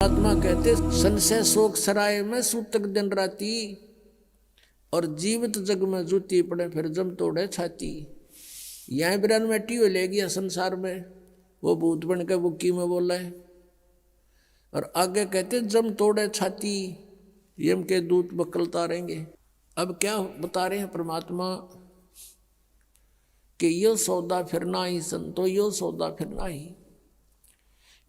आत्मा कहते संशय शोक सराय में सूतक दिन राती, और जीवित जग में जूती पड़े फिर जम तोड़े छाती। यहाँ बिरान मैटी हो ले गया संसार में, वो भूत बन के बुक्की में बोला है। और आगे कहते जम तोड़े छाती, यम के दूत बकलता रहेंगे। अब क्या बता रहे हैं परमात्मा कि यो सौदा फिर ना ही संतो, यो सौदा फिर ना ही।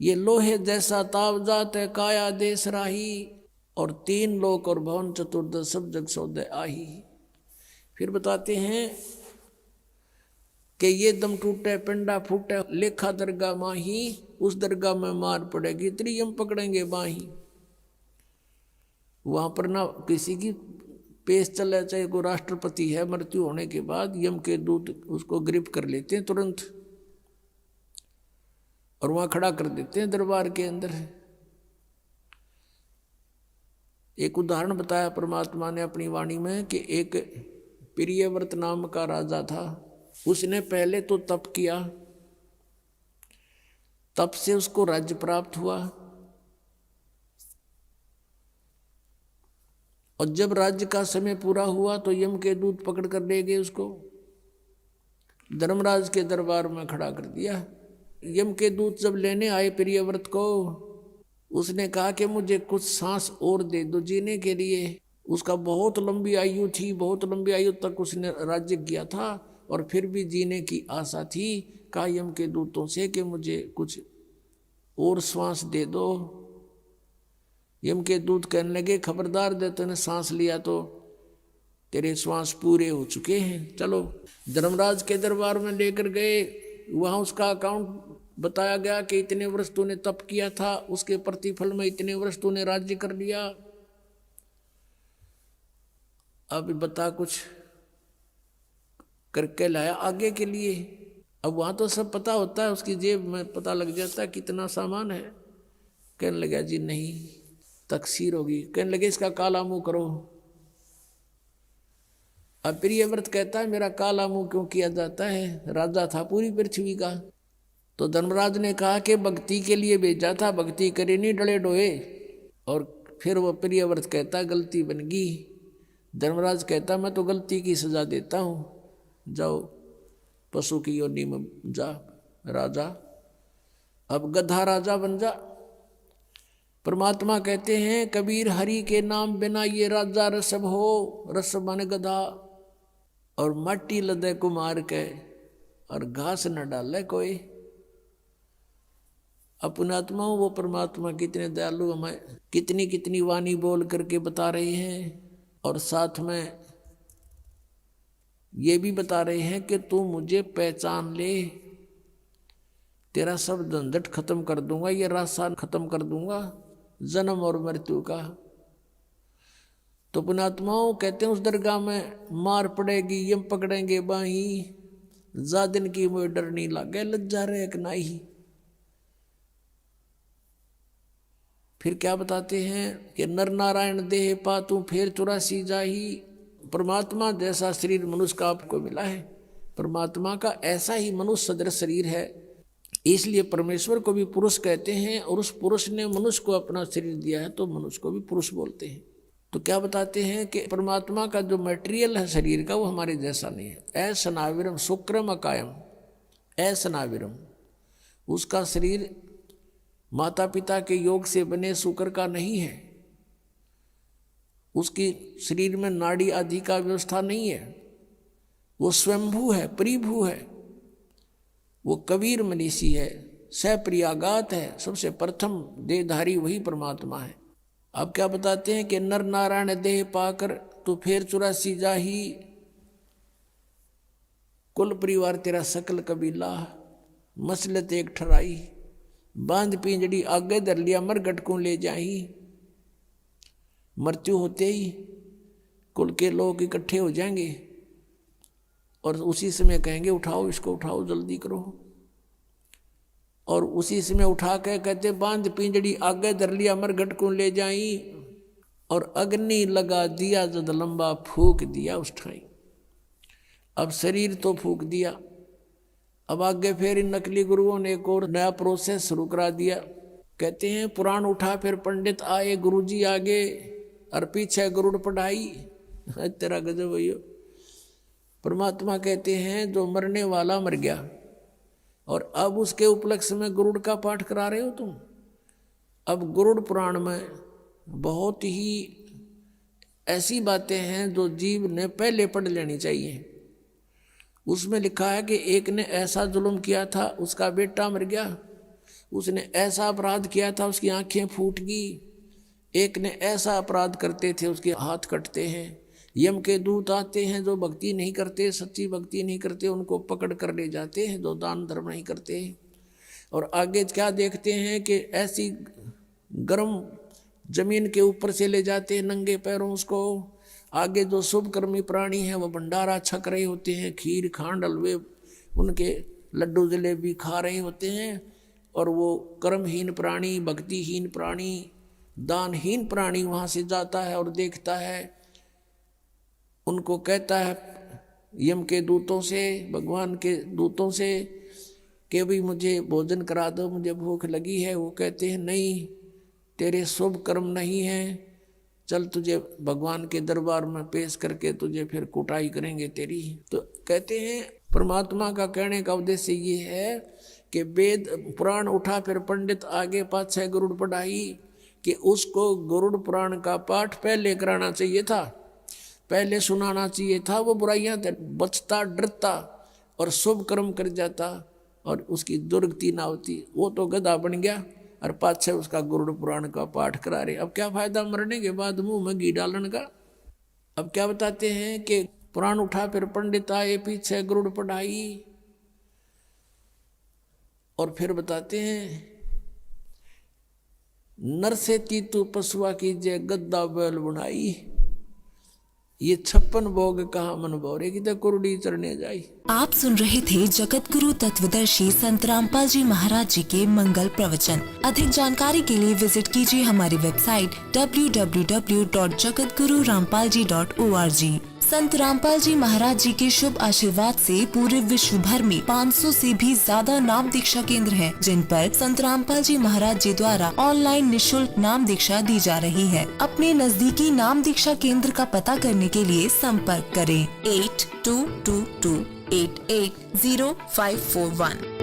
ये लोहे जैसा ताव जात है काया देश राही, और तीन लोक और भवन चतुर्दश सब जग सौदे आही। फिर बताते हैं कि ये दम टूटे पिंडा फूटे लेखा दरगाह माही, उस दरगाह में मार पड़ेगी त्रियम पकड़ेंगे बाही। वहां पर ना किसी की पेश चले, चाहे कोई राष्ट्रपति है, मृत्यु होने के बाद यम के दूत उसको गिरफ्त कर लेते हैं तुरंत, और वहां खड़ा कर देते हैं दरबार के अंदर। एक उदाहरण बताया परमात्मा ने अपनी वाणी में कि एक प्रियव्रत नाम का राजा था। उसने पहले तो तप किया, तप से उसको राज्य प्राप्त हुआ, और जब राज्य का समय पूरा हुआ तो यम के दूत पकड़ कर ले गए उसको, धर्मराज के दरबार में खड़ा कर दिया। यम के दूत जब लेने आए प्रियव्रत को, उसने कहा कि मुझे कुछ सांस और दे दो जीने के लिए। उसका बहुत लंबी आयु थी, बहुत लंबी आयु तक उसने राज्य किया था, और फिर भी जीने की आशा थी। कहा यम के दूतों से कि मुझे कुछ और श्वास दे दो। यम के दूत कहने लगे खबरदार दे, तूने सांस लिया तो तेरे श्वास पूरे हो चुके हैं। चलो धर्मराज के दरबार में लेकर गए, वहां उसका अकाउंट बताया गया कि इतने वर्ष तूने तप किया था, उसके प्रतिफल में इतने वर्ष तूने राज्य कर लिया। अब बता कुछ करके लाया आगे के लिए। अब वहां तो सब पता होता है, उसकी जेब में पता लग जाता है कितना सामान है। कहने लगा जी नहीं, तकसीर होगी। कहने लगे इसका काला मुंह करो। अब प्रियव्रत कहता है मेरा काला मुंह क्यों किया जाता है, राजा था पूरी पृथ्वी का। तो धर्मराज ने कहा कि भक्ति के लिए भेजा था, भक्ति करे नहीं डले डोए। और फिर वो प्रियव्रत कहता गलती बन गई। धर्मराज कहता मैं तो गलती की सजा देता हूँ, जाओ पशु की योनि में जा राजा, अब गधा राजा बन जा। परमात्मा कहते हैं कबीर हरि के नाम बिना ये राजा रसब हो, रसब माने गधा, और माटी लदे कुमार के, और घास न डाले कोई। अपनात्मा वो परमात्मा कितने दयालु हमें कितनी कितनी वाणी बोल करके बता रहे हैं, और साथ में ये भी बता रहे हैं कि तू मुझे पहचान ले, तेरा सब झंझट खत्म कर दूंगा, ये रास्ता खत्म कर दूंगा जन्म और मृत्यु का। तो पुणात्माओं कहते हैं उस दरगाह में मार पड़ेगी यम पकड़ेंगे बाही, जा दिन की मुझे डर नहीं लागे लज्जा रे नहीं। फिर क्या बताते हैं कि नर नारायण देह पातू फिर 84 जाही। परमात्मा जैसा शरीर मनुष्य का आपको मिला है, परमात्मा का ऐसा ही मनुष्य सदृश शरीर है, इसलिए परमेश्वर को भी पुरुष कहते हैं, और उस पुरुष ने मनुष्य को अपना शरीर दिया है तो मनुष्य को भी पुरुष बोलते हैं। तो क्या बताते हैं कि परमात्मा का जो मटेरियल है शरीर का वो हमारे जैसा नहीं है। सनाविरम शुक्रम अकायम, सनाविरम, उसका शरीर माता पिता के योग से बने शुक्र का नहीं है, उसकी शरीर में नाड़ी आदि का व्यवस्था नहीं है, वो स्वयंभू है, परिभू है, वो कबीर मनीषी है, सप्रियागात है, सबसे प्रथम देहधारी वही परमात्मा है। अब क्या बताते हैं कि नर नारायण देह पाकर तो फिर 84 जाही, कुल परिवार तेरा सकल कबीला मसलत एक ठराई, बांध पिंजड़ी आगे धर लिया मरगट को ले जाही। मृत्यु होते ही कुल के लोग इकट्ठे हो जाएंगे और उसी समय कहेंगे उठाओ इसको, उठाओ जल्दी करो, और उसी समय उठा के कहते बांध पिंजड़ी आगे धर लिया मरघट को ले जाई, और अग्नि लगा दिया जद लंबा फूक दिया उस ठाई। अब शरीर तो फूक दिया, अब आगे फिर इन नकली गुरुओं ने एक और नया प्रोसेस शुरू करा दिया। कहते हैं पुराण उठा फिर पंडित आए, गुरुजी आगे और पीछे गरुड़ पढ़ाई। तेरा गजब भैया। परमात्मा कहते हैं जो मरने वाला मर गया और अब उसके उपलक्ष्य में गरुड़ का पाठ करा रहे हो तुम। अब गरुड़ पुराण में बहुत ही ऐसी बातें हैं जो जीव ने पहले पढ़ लेनी चाहिए। उसमें लिखा है कि एक ने ऐसा जुल्म किया था, उसका बेटा मर गया। उसने ऐसा अपराध किया था, उसकी आंखें फूट गई। एक ने ऐसा अपराध करते थे, उसके हाथ कटते हैं। यम के दूत आते हैं, जो भक्ति नहीं करते, सच्ची भक्ति नहीं करते, उनको पकड़ कर ले जाते हैं, जो दान धर्म नहीं करते। और आगे क्या देखते हैं कि ऐसी गर्म जमीन के ऊपर से ले जाते हैं नंगे पैरों उसको। आगे जो शुभ कर्मी प्राणी हैं वो भंडारा छक रहे होते हैं, खीर खांड हलवे उनके लड्डू जलेबी खा रहे होते हैं। और वो कर्महीन प्राणी, भक्तिहीन प्राणी, दानहीन प्राणी वहाँ से जाता है और देखता है। उनको कहता है यम के दूतों से, भगवान के दूतों से कि भाई मुझे भोजन करा दो, मुझे भूख लगी है। वो कहते हैं नहीं, तेरे शुभ कर्म नहीं हैं, चल तुझे भगवान के दरबार में पेश करके तुझे फिर कुटाई करेंगे तेरी। तो कहते हैं परमात्मा का कहने का उद्देश्य ये है कि वेद पुराण उठा फिर पंडित आगे पाछे गरुड़ पढ़ाई, कि उसको गरुड़ पुराण का पाठ पहले कराना चाहिए था, पहले सुनाना चाहिए था। वो बुराइयां बचता, डरता और शुभ कर्म कर जाता और उसकी दुर्गति ना होती। वो तो गधा बन गया और पाछे उसका गरुड़ पुराण का पाठ करा रहे। अब क्या फायदा मरने के बाद मुंह में घी डालने का। अब क्या बताते हैं कि पुराण उठा फिर पंडित आए, पीछे गरुड़ पढ़ाई। और फिर बताते हैं नर से तीतु पशुआ कीजिए, गद्दा बैल बुनाई। ये 56 भोग कहाँ मन भोरे की तो कुरुड़ी चढ़ने जाई। आप सुन रहे थे जगत गुरु तत्वदर्शी संत रामपाल जी महाराज जी के मंगल प्रवचन। अधिक जानकारी के लिए विजिट कीजिए हमारी वेबसाइट www.jagatgururampalji.org। संत रामपाल जी महाराज जी के शुभ आशीर्वाद से पूरे विश्व भर में 500 से भी ज्यादा नाम दीक्षा केंद्र हैं, जिन पर संत रामपाल जी महाराज जी द्वारा ऑनलाइन निशुल्क नाम दीक्षा दी जा रही है। अपने नजदीकी नाम दीक्षा केंद्र का पता करने के लिए संपर्क करें 8222880541।